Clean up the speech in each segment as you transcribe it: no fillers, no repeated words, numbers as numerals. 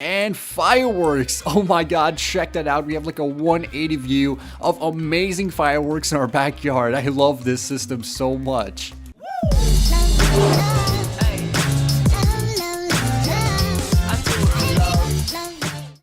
And fireworks. Oh my god, check that out. We have like a 180 view of amazing fireworks in our backyard. I love this system so much.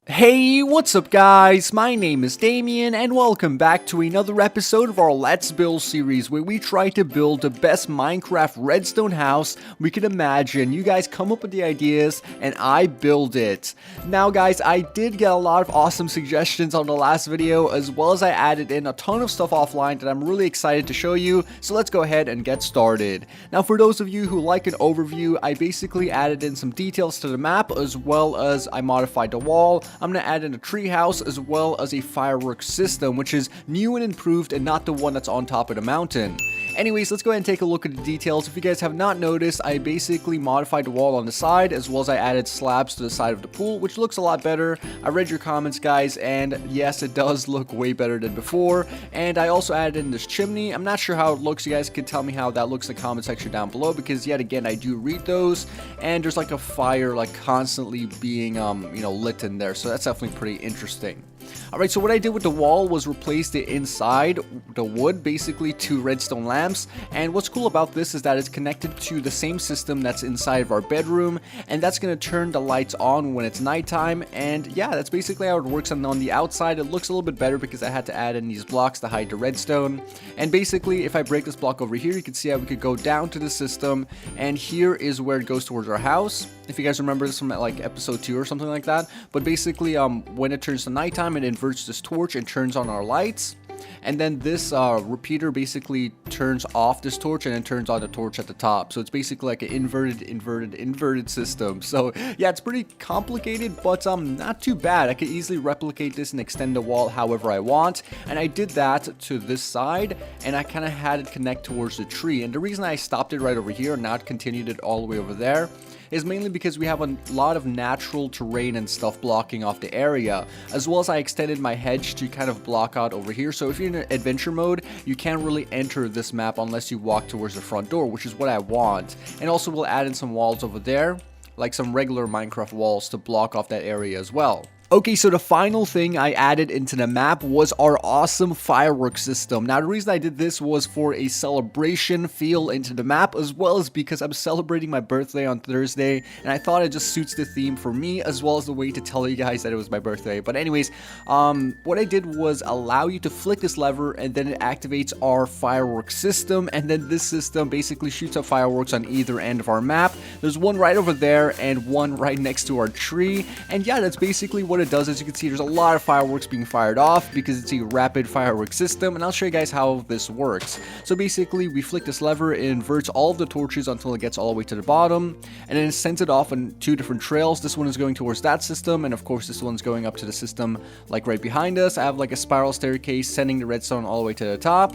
Hey, what's up guys? My name is Damien and welcome back to another episode of our Let's Build series where we try to build the best Minecraft Redstone house we could imagine. You guys come up with the ideas and I build it. Now guys, I did get a lot of awesome suggestions on the last video, as well as I added in a ton of stuff offline that I'm really excited to show you, so let's go ahead and get started. Now for those of you who like an overview, I basically added in some details to the map, as well as I modified the wall. I'm going to add in a treehouse as well as a firework system, which is new and improved and not the one that's on top of the mountain. Anyways, let's go ahead and take a look at the details. If you guys have not noticed, I basically modified the wall on the side, as well as I added slabs to the side of the pool, which looks a lot better. I read your comments, guys, and yes, it does look way better than before. And I also added in this chimney. I'm not sure how it looks. You guys can tell me how that looks in the comment section down below, because yet again, I do read those, and there's like a fire like constantly being lit in there, so that's definitely pretty interesting. Alright, so what I did with the wall was replace the inside, the wood, basically to redstone lamps. And what's cool about this is that it's connected to the same system that's inside of our bedroom, and that's going to turn the lights on when it's nighttime. And yeah, that's basically how it works. And on the outside, it looks a little bit better because I had to add in these blocks to hide the redstone. And basically, if I break this block over here, you can see how we could go down to the system, and here is where it goes towards our house. If you guys remember this from like episode 2 or something like that. But basically, when it turns to nighttime, it inverts this torch and turns on our lights. And then this repeater basically turns off this torch and then turns on the torch at the top. So it's basically like an inverted system. So yeah, it's pretty complicated, but not too bad. I could easily replicate this and extend the wall however I want. And I did that to this side, and I kind of had it connect towards the tree. And the reason I stopped it right over here and not continued it all the way over there is mainly because we have a lot of natural terrain and stuff blocking off the area, as well as I extended my hedge to kind of block out over here. So if you're in adventure mode, you can't really enter this map unless you walk towards the front door, which is what I want. And also we'll add in some walls over there, like some regular Minecraft walls, to block off that area as well. Okay, so the final thing I added into the map was our awesome firework system. Now, the reason I did this was for a celebration feel into the map, as well as because I'm celebrating my birthday on Thursday, and I thought it just suits the theme for me, as well as the way to tell you guys that it was my birthday. But anyways, what I did was allow you to flick this lever, and then it activates our firework system, and then this system basically shoots up fireworks on either end of our map. There's one right over there, and one right next to our tree, and yeah, that's basically what it does. As you can see, there's a lot of fireworks being fired off because it's a rapid firework system, and I'll show you guys how this works. So basically, we flick this lever, it inverts all of the torches until it gets all the way to the bottom, and then it sends it off on 2 different trails. This one is going towards that system, and of course this one's going up to the system like right behind us. I have like a spiral staircase sending the redstone all the way to the top,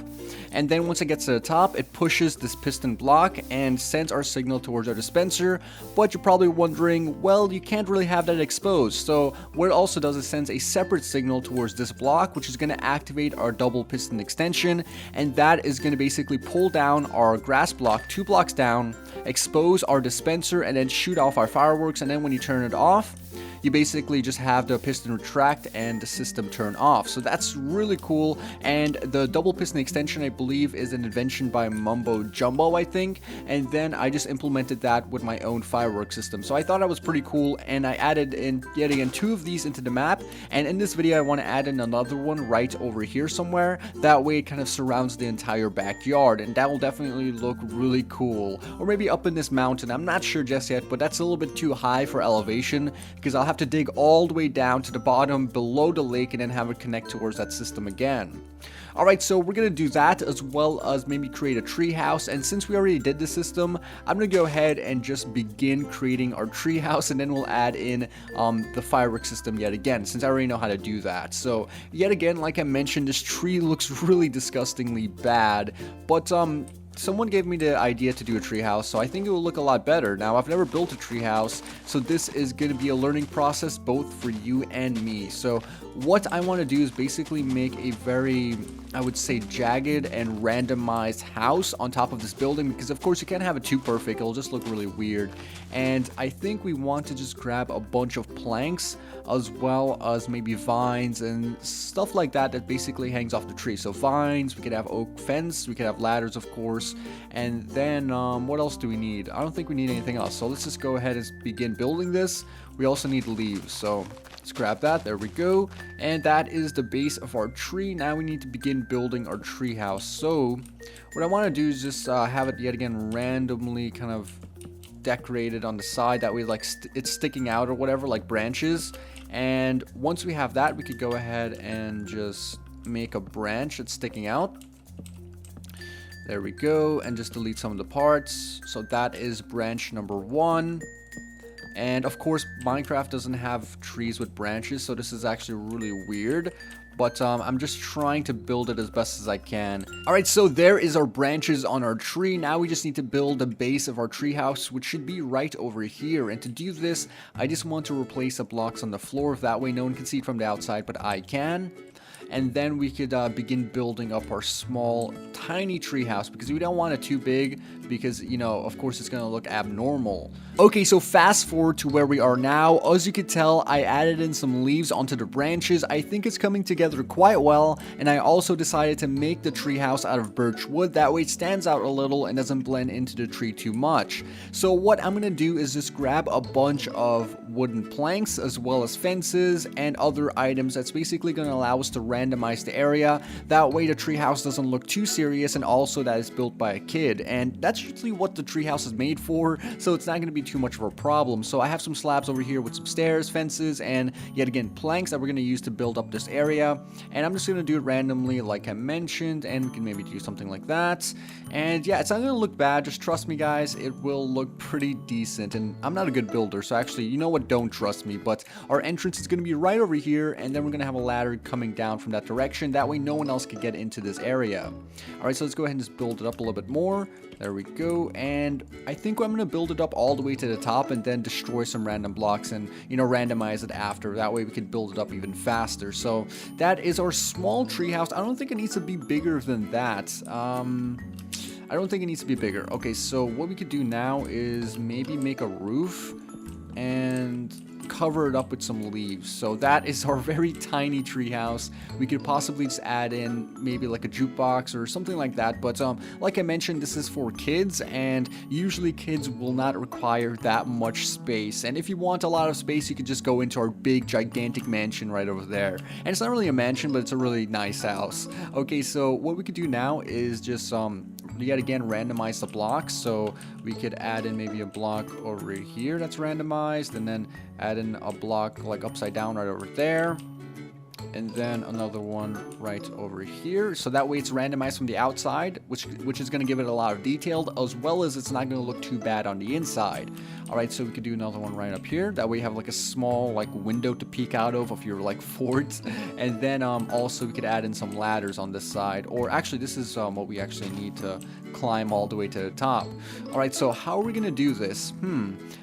and then once it gets to the top, it pushes this piston block and sends our signal towards our dispenser. But you're probably wondering, well, you can't really have that exposed. So what it also does is sends a separate signal towards this block, which is going to activate our double piston extension, and that is going to basically pull down our grass block 2 blocks down, expose our dispenser, and then shoot off our fireworks. And then when you turn it off, you basically just have the piston retract and the system turn off. So that's really cool. And the double piston extension, I believe, is an invention by Mumbo Jumbo, I think. And then I just implemented that with my own firework system. So I thought that was pretty cool, and I added in yet again 2 of these into the map. And in this video, I want to add in another one right over here somewhere. That way it kind of surrounds the entire backyard, and that will definitely look really cool. Or maybe up in this mountain, I'm not sure just yet, but that's a little bit too high for elevation, because I'll have to dig all the way down to the bottom below the lake and then have it connect towards that system again. Alright, so we're going to do that, as well as maybe create a tree house. And since we already did the system, I'm going to go ahead and just begin creating our tree house, and then we'll add in the firework system yet again, since I already know how to do that. So yet again, like I mentioned, this tree looks really disgustingly bad, but someone gave me the idea to do a treehouse, so I think it will look a lot better. Now, I've never built a treehouse, so this is going to be a learning process both for you and me. So what I want to do is basically make a very I would say, jagged and randomized house on top of this building, because of course you can't have it too perfect, it'll just look really weird. And I think we want to just grab a bunch of planks, as well as maybe vines and stuff like that that basically hangs off the tree. So vines, we could have oak fence, we could have ladders of course, and then what else do we need? I don't think we need anything else, so let's just go ahead and begin building this. We also need leaves, so let's grab that. There we go. And that is the base of our tree. Now we need to begin building our tree house. So what I want to do is just have it yet again randomly kind of decorated on the side. That way like it's sticking out or whatever, like branches. And once we have that, we could go ahead and just make a branch that's sticking out. There we go. And just delete some of the parts. So that is branch number 1. And of course, Minecraft doesn't have trees with branches, so this is actually really weird. But I'm just trying to build it as best as I can. Alright, so there is our branches on our tree. Now we just need to build the base of our tree house, which should be right over here. And to do this, I just want to replace the blocks on the floor. That way no one can see it from the outside, but I can. And then we could begin building up our small, tiny tree house, because we don't want it too big, because, you know, of course it's going to look abnormal. Okay, so fast forward to where we are now. As you could tell, I added in some leaves onto the branches. I think it's coming together quite well, and I also decided to make the tree house out of birch wood. That way it stands out a little and doesn't blend into the tree too much. So what I'm going to do is just grab a bunch of wooden planks, as well as fences and other items that's basically going to allow us to randomize the area. That way the treehouse doesn't look too serious, and also that it's built by a kid. And that's usually what the treehouse is made for, so it's not going to be too much of a problem. So I have some slabs over here with some stairs, fences, and yet again planks that we're going to use to build up this area. And I'm just going to do it randomly like I mentioned, and we can maybe do something like that. And yeah, it's not going to look bad, just trust me guys, it will look pretty decent. And I'm not a good builder, so actually, you know what, don't trust me. But our entrance is going to be right over here, and then we're going to have a ladder coming down from that direction. That way no one else can get into this area. Alright, so let's go ahead and just build it up a little bit more. There we go. And I think I'm going to build it up all the way to the top, and then destroy some random blocks and, you know, randomize it after. That way we can build it up even faster. So that is our small treehouse. I don't think it needs to be bigger than that. I don't think it needs to be bigger. Okay, so what we could do now is maybe make a roof and cover it up with some leaves. So that is our very tiny treehouse. We could possibly just add in maybe like a jukebox or something like that. But like I mentioned, this is for kids, and usually kids will not require that much space. And if you want a lot of space, you could just go into our big gigantic mansion right over there. And it's not really a mansion, but it's a really nice house. Okay, so what we could do now is just yet again randomize the blocks. So we could add in maybe a block over here that's randomized, and then add in a block like upside down right over there, and then another one right over here. So that way it's randomized from the outside, which is going to give it a lot of detail, as well as it's not going to look too bad on the inside. Alright, so we could do another one right up here. That way you have like a small like window to peek out of your like fort. And then also we could add in some ladders on this side. Or actually this is what we actually need to climb all the way to the top. Alright, so how are we going to do this?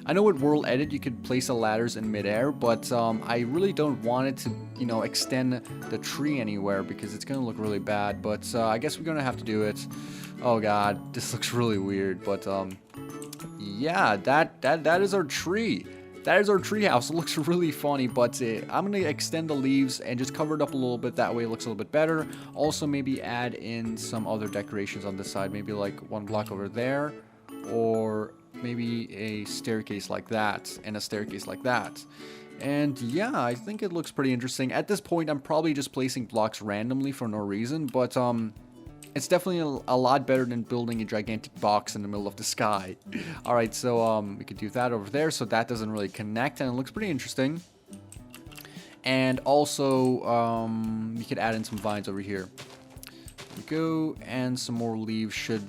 I know with World Edit you could place the ladders in midair, but I really don't want it to, you know, extend the tree anywhere, because it's going to look really bad. But I guess we're going to have to do it. Oh god, this looks really weird, but yeah, that is our tree. That is our tree house. It looks really funny, but I'm going to extend the leaves and just cover it up a little bit. That way it looks a little bit better. Also, maybe add in some other decorations on this side. Maybe like one block over there, or maybe a staircase like that, and a staircase like that. And yeah, I think it looks pretty interesting. At this point, I'm probably just placing blocks randomly for no reason, but it's definitely a lot better than building a gigantic box in the middle of the sky. Alright, so we could do that over there, so that doesn't really connect, and it looks pretty interesting. And also, we could add in some vines over here. There we go, and some more leaves should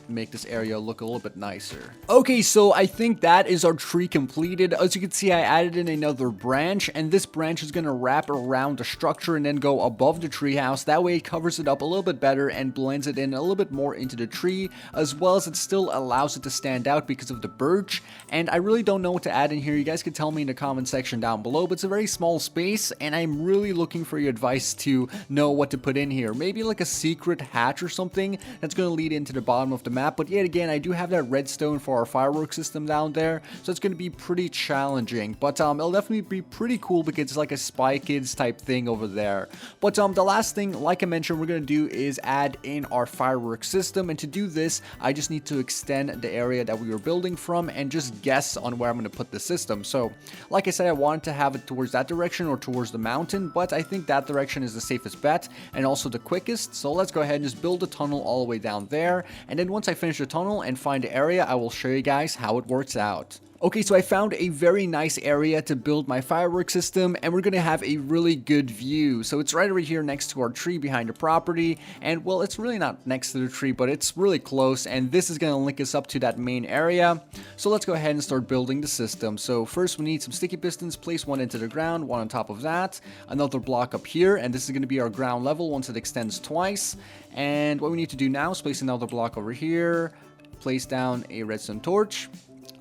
make this area look a little bit nicer. Okay, so I think that is our tree completed. As you can see, I added in another branch, and this branch is going to wrap around the structure and then go above the treehouse. That way it covers it up a little bit better and blends it in a little bit more into the tree, as well as it still allows it to stand out because of the birch. And I really don't know what to add in here. You guys can tell me in the comment section down below, but it's a very small space, and I'm really looking for your advice to know what to put in here. Maybe like a secret hatch or something that's going to lead into the bottom of the map. But yet again, I do have that redstone for our firework system down there, so it's going to be pretty challenging. But it'll definitely be pretty cool because it's like a Spy Kids type thing over there. But the last thing, like I mentioned, we're going to do is add in our firework system. And to do this, I just need to extend the area that we were building from and just guess on where I'm going to put the system. So like I said, I wanted to have it towards that direction or towards the mountain, but I think that direction is the safest bet and also the quickest. So let's go ahead and just build a tunnel all the way down there. And then once I finish the tunnel and find the area, I will show you guys how it works out. Okay, so I found a very nice area to build my firework system, and we're going to have a really good view. So it's right over here next to our tree behind the property, and well, it's really not next to the tree, but it's really close, and this is going to link us up to that main area. So let's go ahead and start building the system. So first we need some sticky pistons. Place one into the ground, one on top of that, another block up here, and this is going to be our ground level once it extends twice. And what we need to do now is place another block over here, place down a redstone torch,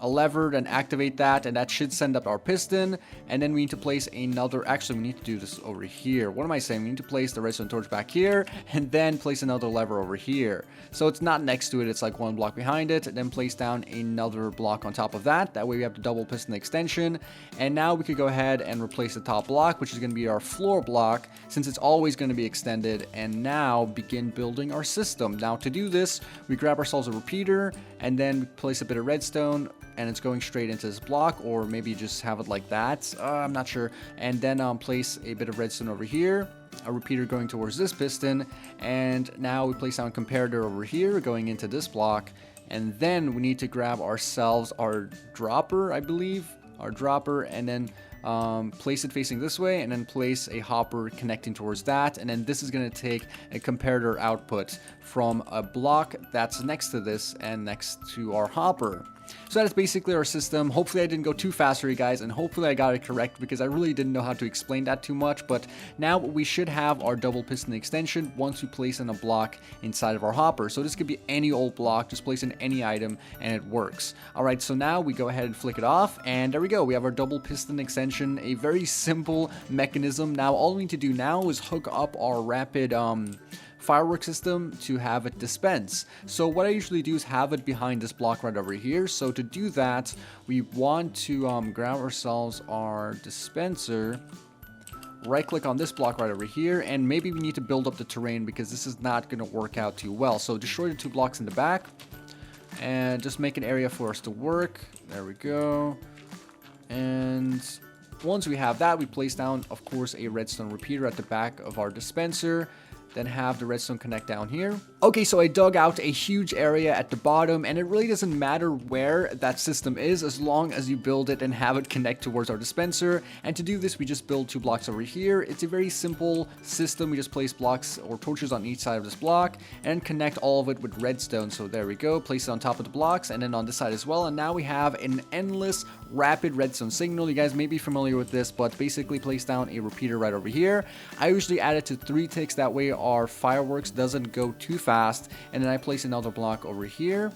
a lever, and activate that, and that should send up our piston. And then we need to place another, actually we need to do this over here. What am I saying? We need to place the redstone torch back here and then place another lever over here. So it's not next to it, it's like one block behind it, and then place down another block on top of that. That way we have the double piston extension. And now we could go ahead and replace the top block, which is going to be our floor block, since it's always going to be extended, and now begin building our system. Now to do this, we grab ourselves a repeater and then place a bit of redstone, and it's going straight into this block, or maybe just have it like that, I'm not sure. And then place a bit of redstone over here, a repeater going towards this piston, and now we place down a comparator over here going into this block. And then we need to grab ourselves our dropper, I believe, our dropper, and then place it facing this way, and then place a hopper connecting towards that. And then this is going to take a comparator output from a block that's next to this and next to our hopper. So that is basically our system. Hopefully I didn't go too fast for you guys, and hopefully I got it correct, because I really didn't know how to explain that too much. But now we should have our double piston extension once we place in a block inside of our hopper. So this could be any old block, just place in any item and it works. Alright, so now we go ahead and flick it off, and there we go. We have our double piston extension, a very simple mechanism. Now all we need to do now is hook up our rapid firework system to have it dispense. So what I usually do is have it behind this block right over here. So to do that, we want to grab ourselves our dispenser, right click on this block right over here, and maybe we need to build up the terrain because this is not going to work out too well. So destroy the two blocks in the back and just make an area for us to work. There we go. And once we have that, we place down, of course, a redstone repeater at the back of our dispenser. Then have the redstone connect down here. Okay, so I dug out a huge area at the bottom, and it really doesn't matter where that system is as long as you build it and have it connect towards our dispenser. And to do this, we just build two blocks over here. It's a very simple system. We just place blocks or torches on each side of this block and connect all of it with redstone. So there we go. Place it on top of the blocks and then on this side as well. And now we have an endless rapid redstone signal. You guys may be familiar with this, but basically place down a repeater right over here. I usually add it to 3 ticks. That way our fireworks doesn't go too fast. And then I place another block over here,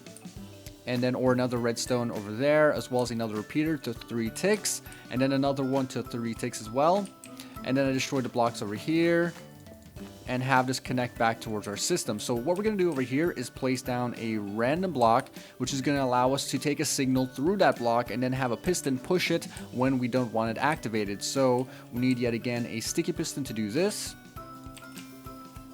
and then or another redstone over there, as well as another repeater to 3 ticks, and then another one to 3 ticks as well. And then I destroy the blocks over here and have this connect back towards our system. So what we're going to do over here is place down a random block, which is going to allow us to take a signal through that block and then have a piston push it when we don't want it activated. So we need yet again a sticky piston to do this.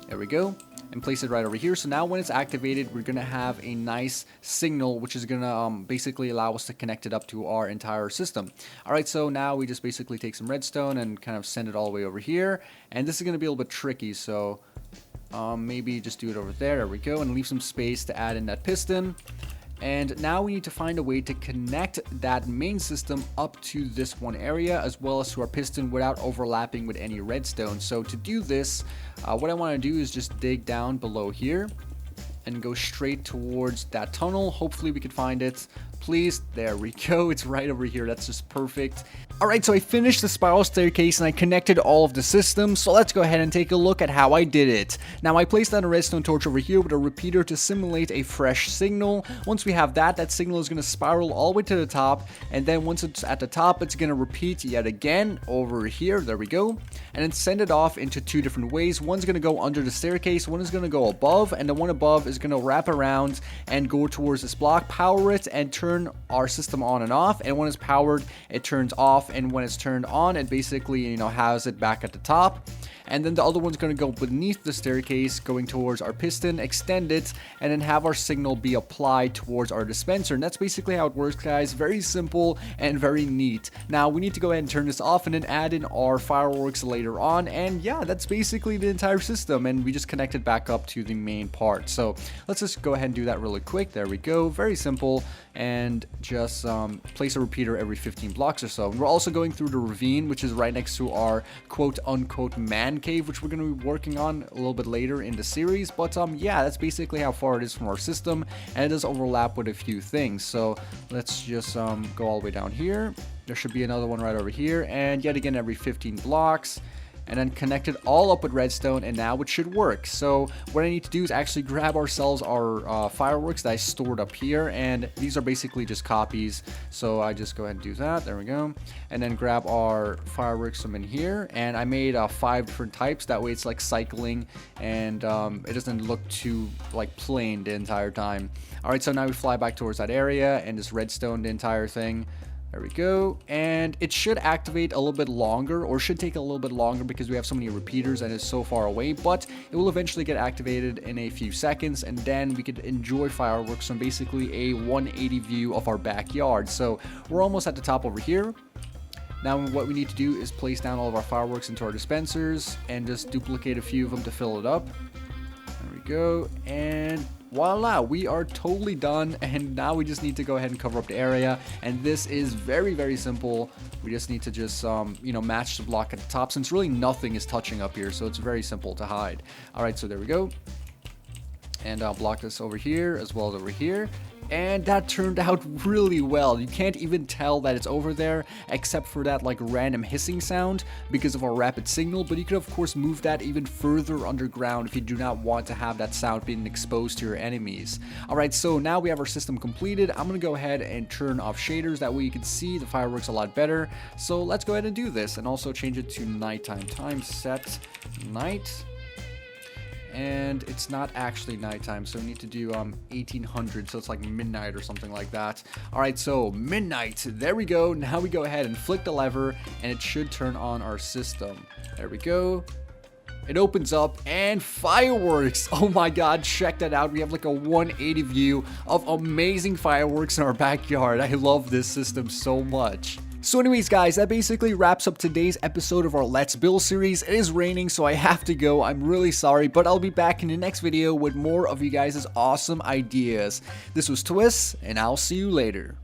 There we go. And place it right over here. So now when it's activated, we're going to have a nice signal, which is going to basically allow us to connect it up to our entire system. Alright, so now we just basically take some redstone and kind of send it all the way over here. And this is going to be a little bit tricky, so maybe just do it over there. There we go. And leave some space to add in that piston. And now we need to find a way to connect that main system up to this one area, as well as to our piston, without overlapping with any redstone. So to do this, what I want to do is just dig down below here and go straight towards that tunnel. Hopefully we can find it. Please, there we go. It's right over here. That's just perfect. Alright, so I finished the spiral staircase and I connected all of the systems, so let's go ahead and take a look at how I did it. Now I placed down a redstone torch over here with a repeater to simulate a fresh signal. Once we have that, that signal is going to spiral all the way to the top, and then once it's at the top, it's going to repeat yet again over here. There we go. And then send it off into two different ways. One's going to go under the staircase, one is going to go above, and the one above is going to wrap around and go towards this block, power it, and turn our system on and off. And when it's powered, it turns off, and when it's turned on, it basically, you know, has it back at the top. And then the other one's going to go beneath the staircase, going towards our piston, extend it, and then have our signal be applied towards our dispenser. And that's basically how it works, guys. Very simple and very neat. Now we need to go ahead and turn this off and then add in our fireworks later on. And yeah, that's basically the entire system, and we just connect it back up to the main part. So let's just go ahead and do that really quick. There we go. Very simple. And just place a repeater every 15 blocks or so. And we're also going through the ravine, which is right next to our quote-unquote man cave, which we're going to be working on a little bit later in the series. But yeah, that's basically how far it is from our system, and it does overlap with a few things. So let's just go all the way down here. There should be another one right over here, and yet again every 15 blocks. And then connect it all up with redstone, and now it should work. So what I need to do is actually grab ourselves our fireworks that I stored up here, and these are basically just copies. So I just go ahead and do that. There we go. And then grab our fireworks from in here, and I made 5 different types. That way it's like cycling, and it doesn't look too like plain the entire time. All right, so now we fly back towards that area and just redstone the entire thing. There we go, and it should activate a little bit longer, or should take a little bit longer because we have so many repeaters and it's so far away, but it will eventually get activated in a few seconds, and then we could enjoy fireworks from basically a 180 view of our backyard. So we're almost at the top over here. Now what we need to do is place down all of our fireworks into our dispensers and just duplicate a few of them to fill it up. There we go, and voila, we are totally done, and now we just need to go ahead and cover up the area, and this is very, very simple. We just need to just you know, match the block at the top, since really nothing is touching up here, so it's very simple to hide. All right, so there we go, and I'll block this over here as well as over here. And that turned out really well. You can't even tell that it's over there, except for that like random hissing sound because of our rapid signal. But you could of course move that even further underground if you do not want to have that sound being exposed to your enemies. Alright, so now we have our system completed. I'm going to go ahead and turn off shaders. That way you can see the fireworks a lot better. So let's go ahead and do this, and also change it to nighttime. Time set night. And it's not actually nighttime, so we need to do 1800, so it's like midnight or something like that. All right, so midnight, there we go. Now we go ahead and flick the lever, and it should turn on our system. There we go. It opens up, and fireworks. Oh my god, check that out. We have like a 180 view of amazing fireworks in our backyard. I love this system so much. So anyways, guys, that basically wraps up today's episode of our Let's Build series. It is raining, so I have to go. I'm really sorry, but I'll be back in the next video with more of you guys' awesome ideas. This was Twiistz, and I'll see you later.